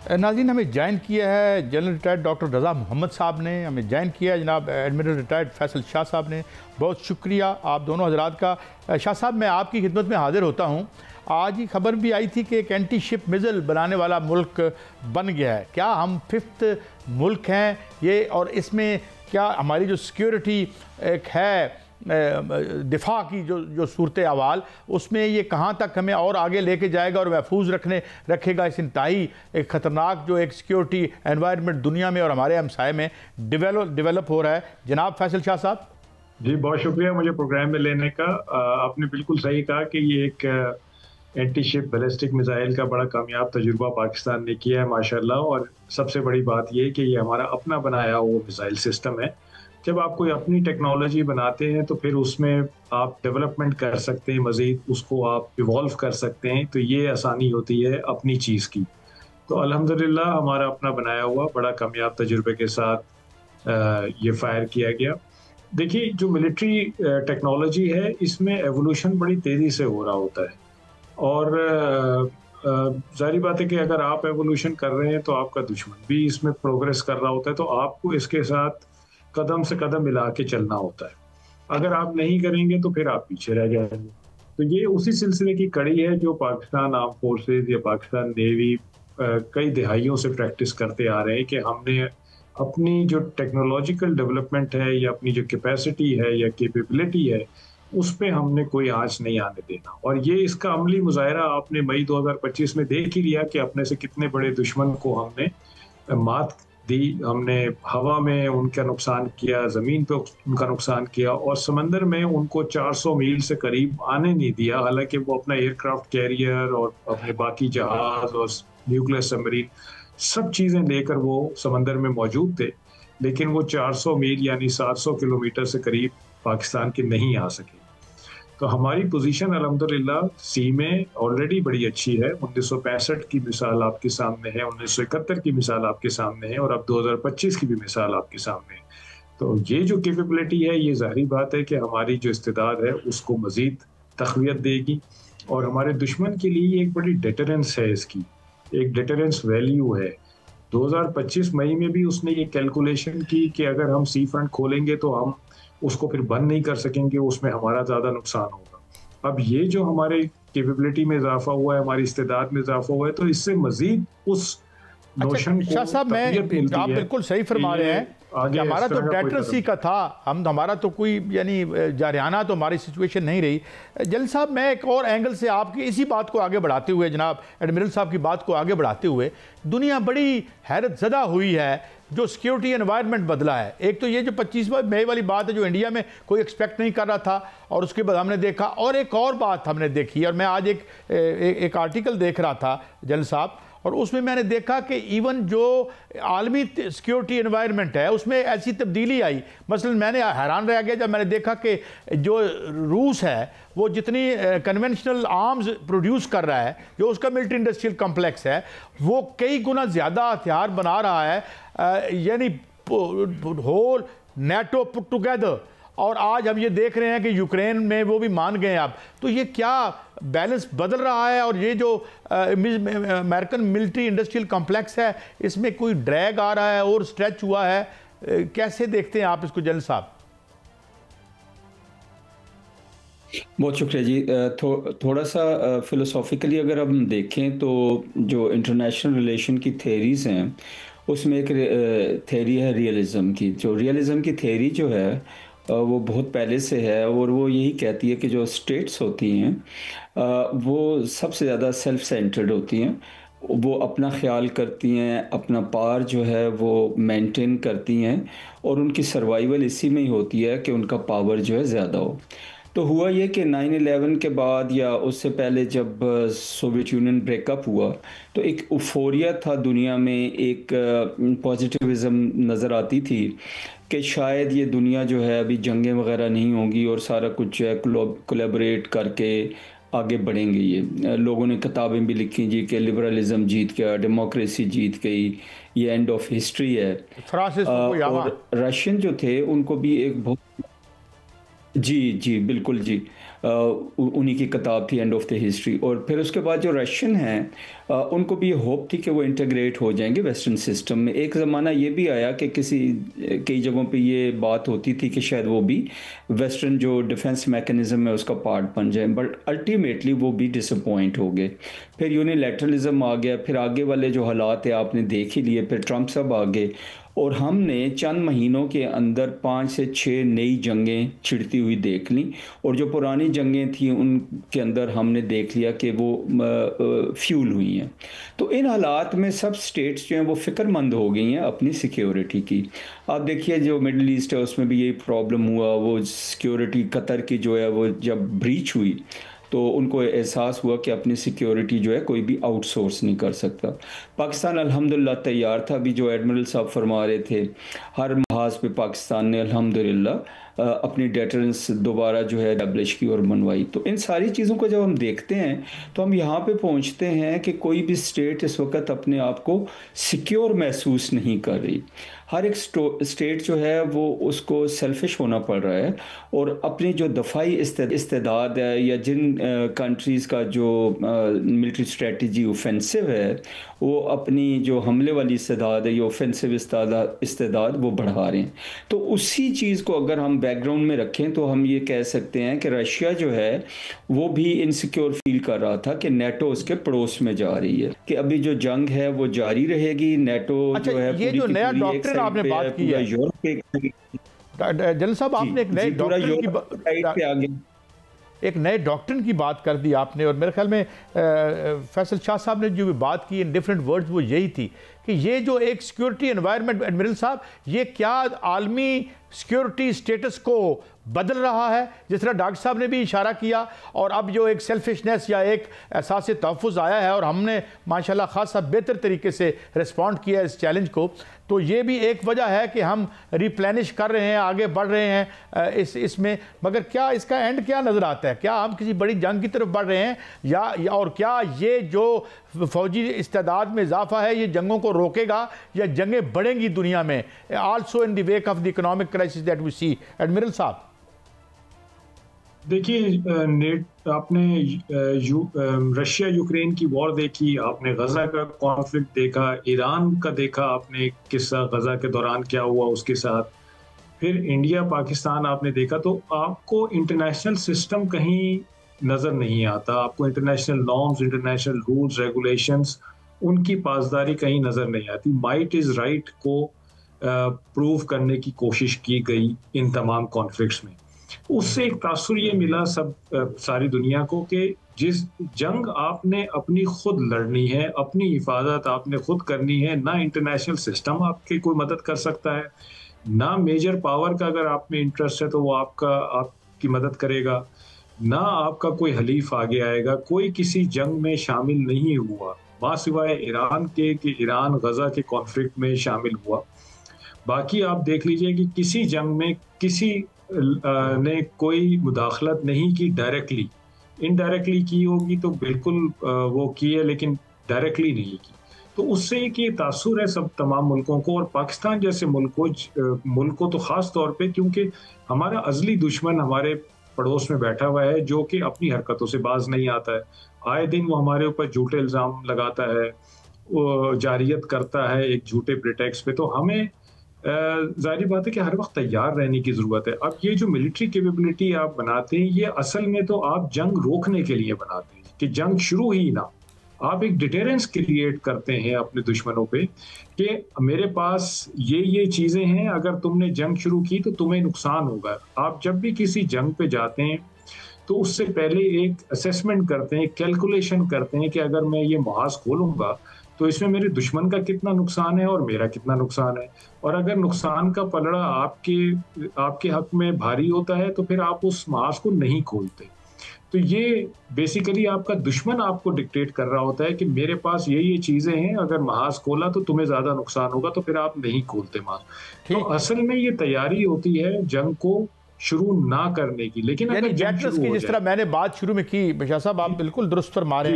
नाज़रीन, हमें ज्वाइन किया है जनरल रिटायर्ड डॉक्टर रज़ा मोहम्मद साहब ने, हमें ज्वाइन किया है जनाब एडमिरल रिटायर्ड फैसल शाह साहब ने। बहुत शुक्रिया आप दोनों हजरात का। शाह साहब, मैं आपकी खिदमत में हाजिर होता हूँ। आज ही खबर भी आई थी कि एक एंटी शिप मिज़ल बनाने वाला मुल्क बन गया है। क्या हम 5th मुल्क हैं ये, और इसमें क्या हमारी जो सिक्योरिटी एक है दिफा की जो सूरत अवाल, उसमें ये कहाँ तक हमें और आगे लेके जाएगा और महफूज रखेगा इस इंतहाई एक ख़तरनाक जो एक सिक्योरिटी एनवायरनमेंट दुनिया में और हमारे हमसाए में डेवलप हो रहा है। जनाब फैसल शाह साहब जी, बहुत शुक्रिया मुझे प्रोग्राम में लेने का। आपने बिल्कुल सही कहा कि ये एक एंटी शिप बैलिस्टिक मिसाइल का बड़ा कामयाब तजुर्बा पाकिस्तान ने किया है माशाल्लाह। और सबसे बड़ी बात ये कि ये हमारा अपना बनाया हुआ मिसाइल सिस्टम है। जब आप कोई अपनी टेक्नोलॉजी बनाते हैं तो फिर उसमें आप डेवलपमेंट कर सकते हैं, मज़ीद उसको आप इवॉल्व कर सकते हैं, तो ये आसानी होती है अपनी चीज़ की। तो अल्हम्दुलिल्लाह हमारा अपना बनाया हुआ बड़ा कामयाब तजुर्बे के साथ ये फायर किया गया। देखिए, जो मिलिट्री टेक्नोलॉजी है इसमें एवोल्यूशन बड़ी तेज़ी से हो रहा होता है, और ज़ाहिर बात है कि अगर आप एवोल्यूशन कर रहे हैं तो आपका दुश्मन भी इसमें प्रोग्रेस कर रहा होता है, तो आपको इसके साथ कदम से कदम मिला के चलना होता है। अगर आप नहीं करेंगे तो फिर आप पीछे रह जाएंगे। तो ये उसी सिलसिले की कड़ी है जो पाकिस्तान आर्म फोर्सेज या पाकिस्तान नेवी कई दहाइयों से प्रैक्टिस करते आ रहे हैं कि हमने अपनी जो टेक्नोलॉजिकल डेवलपमेंट है या अपनी जो कैपेसिटी है या कैपेबिलिटी है, उस पे हमने कोई आंच नहीं आने देना। और ये इसका अमली मुजाहरा आपने मई 2025 में देख ही लिया कि अपने से कितने बड़े दुश्मन को हमने मात दी। हमने हवा में उनका नुकसान किया, ज़मीन पे उनका नुकसान किया, और समंदर में उनको 400 मील से करीब आने नहीं दिया। हालांकि वो अपना एयरक्राफ्ट कैरियर और अपने बाकी जहाज और न्यूक्लियर सबमरीन सब चीज़ें लेकर वो समंदर में मौजूद थे, लेकिन वो 400 मील यानी 700 किलोमीटर से करीब पाकिस्तान के नहीं आ सके। तो हमारी पोजीशन अल्हम्दुलिल्लाह सी में ऑलरेडी बड़ी अच्छी है। 1965 की मिसाल आपके सामने है, 1971 की मिसाल आपके सामने है, और अब 2025 की भी मिसाल आपके सामने है। तो ये जो कैपेबिलिटी है, ये ज़ाहिरी बात है कि हमारी जो इस्तेदाद है उसको मज़ीद तक़वियत देगी, और हमारे दुश्मन के लिए एक बड़ी डिटरेंस है, इसकी एक डिटरेंस वैल्यू है। 2025 मई में भी उसने ये कैलकुलेशन की कि अगर हम सी फ्रंट खोलेंगे तो हम उसको फिर बंद नहीं कर सकेंगे, उसमें हमारा ज़्यादा नुकसान होगा। अब ये जो हमारे कैपेबिलिटी में इजाफा हुआ है, हमारी इस्तेदाद में इजाफा हुआ है, तो इससे मज़ीद उस नोशन को शाह साहब, आप बिल्कुल सही फरमा रहे हैं कि हमारा तो डेट्रेसी का था, हमारा तो कोई यानी जारियाना तो हमारी सिचुएशन नहीं रही। जल साहब, मैं एक और एंगल से आपकी इसी बात को आगे बढ़ाते हुए, जनाब एडमिरल साहब की बात को आगे बढ़ाते हुए, दुनिया बड़ी हैरत ज़दा हुई है जो सिक्योरिटी एनवायरनमेंट बदला है। एक तो ये जो 25 मई वाली बात है जो इंडिया में कोई एक्सपेक्ट नहीं कर रहा था, और उसके बाद हमने देखा, और एक और बात हमने देखी, और मैं आज एक आर्टिकल देख रहा था जल साहब, और उसमें मैंने देखा कि इवन जो आलमी सिक्योरिटी एनवायरनमेंट है उसमें ऐसी तब्दीली आई। मसलन मैंने हैरान रह गया जब मैंने देखा कि जो रूस है वो जितनी कन्वेंशनल आर्म्स प्रोड्यूस कर रहा है, जो उसका मिलिट्री इंडस्ट्रियल कॉम्प्लेक्स है, वो कई गुना ज़्यादा हथियार बना रहा है, यानी होल नेटो पुट टुगेदर। और आज हम ये देख रहे हैं कि यूक्रेन में वो भी मान गए अब। तो ये क्या बैलेंस बदल रहा है, और ये जो अमेरिकन मिलिट्री इंडस्ट्रियल कॉम्प्लेक्स है इसमें कोई ड्रैग आ रहा है और स्ट्रेच हुआ है, कैसे देखते हैं आप इसको जनरल साहब? बहुत शुक्रिया जी। थोड़ा सा फिलोसॉफिकली अगर हम देखें तो जो इंटरनेशनल रिलेशन की थेरीज़ हैं उसमें एक थेरी है रियलिज़म की। जो रियलिज़म की थेरी जो है वो बहुत पहले से है, और वो यही कहती है कि जो स्टेट्स होती हैं वो सबसे ज़्यादा सेल्फ सेंटर्ड होती हैं। वो अपना ख्याल करती हैं, अपना पावर जो है वो मेंटेन करती हैं, और उनकी सर्वाइवल इसी में ही होती है कि उनका पावर जो है ज़्यादा हो। तो हुआ ये कि 9/11 के बाद या उससे पहले जब सोवियत यूनियन ब्रेकअप हुआ तो एक यूफोरिया था दुनिया में, एक पॉजिटिविज़म नज़र आती थी कि शायद ये दुनिया जो है अभी जंगें वगैरह नहीं होंगी और सारा कुछ जो है कोलैबोरेट करके आगे बढ़ेंगे। ये लोगों ने किताबें भी लिखी जी कि लिबरलिज्म जीत गया, डेमोक्रेसी जीत गई, ये एंड ऑफ हिस्ट्री है। और रशियन जो थे उनको भी एक बहुत जी बिल्कुल जी, उन्हीं की किताब थी एंड ऑफ द हिस्ट्री। और फिर उसके बाद जो रशियन हैं उनको भी होप थी कि वो इंटीग्रेट हो जाएंगे वेस्टर्न सिस्टम में। एक ज़माना ये भी आया कि कई जगहों पे ये बात होती थी कि शायद वो भी वेस्टर्न जो डिफेंस मैकेनिज्म है उसका पार्ट बन जाए, बट अल्टीमेटली वो भी डिसअपॉइंट हो गए। फिर यूनिलैटरलिज्म आ गया, फिर आगे वाले जो हालात है आपने देख ही लिए, फिर ट्रम्प साहब आ गए और हमने चंद महीनों के अंदर 5 से 6 नई जंगें छिड़ती हुई देख ली, और जो पुरानी जंगें थी उनके अंदर हमने देख लिया कि वो फ्यूल हुई हैं। तो इन हालात में सब स्टेट्स जो हैं वो फ़िक्रमंद हो गई हैं अपनी सिक्योरिटी की। आप देखिए जो मिडल ईस्ट है उसमें भी यही प्रॉब्लम हुआ, वो सिक्योरिटी कतर की जो है वो जब ब्रीच हुई तो उनको एहसास हुआ कि अपनी सिक्योरिटी जो है कोई भी आउटसोर्स नहीं कर सकता। पाकिस्तान अल्हम्दुलिल्लाह तैयार था। अभी जो एडमिरल साहब फरमा रहे थे, हर महाज पे पाकिस्तान ने अल्हम्दुलिल्लाह अपनी डेटरेंस दोबारा जो है एस्टैब्लिश की और मनवाई। तो इन सारी चीज़ों को जब हम देखते हैं तो हम यहाँ पे पहुँचते हैं कि कोई भी स्टेट इस वक्त अपने आप को सिक्योर महसूस नहीं कर रही। हर एक स्टेट जो है वो उसको सेल्फिश होना पड़ रहा है, और अपनी जो दफाई इस्तेदाद है या जिन कंट्रीज़ का जो मिलिट्री स्ट्रेटजी ऑफेंसिव है वो अपनी जो हमले वाली इस्तेदाद है या ऑफेंसिव इस्तेदाद वो बढ़ा रहे हैं। तो उसी चीज़ को अगर हम बैकग्राउंड में रखें तो हम ये कह सकते हैं कि रशिया जो है वो भी इनसिक्योर फील कर रहा था कि नेटो उसके पड़ोस में जा रही है, कि अभी जो जंग है वो जारी रहेगी। नेटो जो है ये जो नया डॉक्ट्रिन आपने बात की है जनरल साहब, आपने एक नए डॉक्ट्रिन एक नए डॉक्ट्रिन की बात कर दी आपने, और मेरे ख्याल में फैसल शाह साहब ने जो भी बात की इन डिफरेंट वर्ड्स वो यही थी कि ये जो एक सिक्योरिटी एनवायरनमेंट, एडमिरल साहब, ये क्या आलमी सिक्योरिटी स्टेटस को बदल रहा है, जिस तरह डॉक्टर साहब ने भी इशारा किया, और अब जो एक सेल्फिशनेस या एक एहसास तहफ़्फ़ुज़ आया है और हमने माशाल्लाह खासा बेहतर तरीके से रिस्पॉन्ड किया इस चैलेंज को, तो ये भी एक वजह है कि हम रिप्लेनिश कर रहे हैं, आगे बढ़ रहे हैं इसमें। मगर क्या इसका एंड क्या नज़र आता है? क्या हम किसी बड़ी जंग की तरफ बढ़ रहे हैं या और क्या ये जो फ़ौजी इस्तेदाद में इजाफा है ये जंगों को रोकेगा या जंगें बढ़ेंगी दुनिया में, also in the wake of the economic crisis that we see? Admiral साहब देखिए, आपने रशिया यूक्रेन की वॉर देखी, आपने गजा का कॉन्फ्लिक्ट देखा, ईरान का देखा आपने किस्सा गजा के दौरान क्या हुआ उसके साथ, फिर इंडिया पाकिस्तान आपने देखा। तो आपको इंटरनेशनल सिस्टम कहीं नज़र नहीं आता, आपको international norms, international rules regulations, उनकी पासदारी कहीं नज़र नहीं आती। माइट इज़ राइट को प्रूव करने की कोशिश की गई इन तमाम कॉन्फ्लिक्ट्स में। उससे एक तासुर ये मिला सारी दुनिया को कि जिस जंग आपने अपनी खुद लड़नी है, अपनी हिफाजत आपने खुद करनी है, ना इंटरनेशनल सिस्टम आपकी कोई मदद कर सकता है, ना मेजर पावर का अगर आप में इंटरेस्ट है तो वो आपकी मदद करेगा, ना आपका कोई हलीफ आगे आएगा। कोई किसी जंग में शामिल नहीं हुआ मां सिवाय ईरान के कि ईरान गजा के कॉन्फ्लिक्ट में शामिल हुआ। बाकी आप देख लीजिए कि किसी जंग में किसी ने कोई मुदाखलत नहीं की डायरेक्टली। इनडायरेक्टली की होगी तो बिल्कुल वो की है, लेकिन डायरेक्टली नहीं की। तो उससे एक ये तासुर है सब तमाम मुल्कों को, और पाकिस्तान जैसे मुल्क को तो ख़ास तौर पे, क्योंकि हमारा अज़ली दुश्मन हमारे पड़ोस में बैठा हुआ है जो कि अपनी हरकतों से बाज नहीं आता है। आए दिन वो हमारे ऊपर झूठे इल्ज़ाम लगाता है, वो जारियत करता है एक झूठे प्रिटेक्स्ट पे। तो हमें जाहिर बात है कि हर वक्त तैयार रहने की ज़रूरत है। अब ये जो मिलिट्री कैपेबिलिटी आप बनाते हैं, ये असल में तो आप जंग रोकने के लिए बनाते हैं कि जंग शुरू ही ना। आप एक डिटेरेंस क्रिएट करते हैं अपने दुश्मनों पे कि मेरे पास ये चीज़ें हैं, अगर तुमने जंग शुरू की तो तुम्हें नुकसान होगा। आप जब भी किसी जंग पे जाते हैं तो उससे पहले एक असेसमेंट करते हैं, कैलकुलेशन करते हैं कि अगर मैं ये मुहाज खोलूँगा तो इसमें मेरे दुश्मन का कितना नुकसान है और मेरा कितना नुकसान है। और अगर नुकसान का पलड़ा आपके हक में भारी होता है तो फिर आप उस महाज को नहीं खोलते। तो ये बेसिकली आपका दुश्मन आपको डिक्टेट कर रहा होता है कि मेरे पास ये चीज़ें हैं, अगर महाज खोला तो तुम्हें ज़्यादा नुकसान होगा, तो फिर आप नहीं खोलते महाज। तो असल में ये तैयारी होती है जंग को शुरू ना करने की। लेकिन अगर जिस तरह मैंने बात शुरू में की, बशा साहब आप बिल्कुल दुरुस्त फरमा रहे हैं।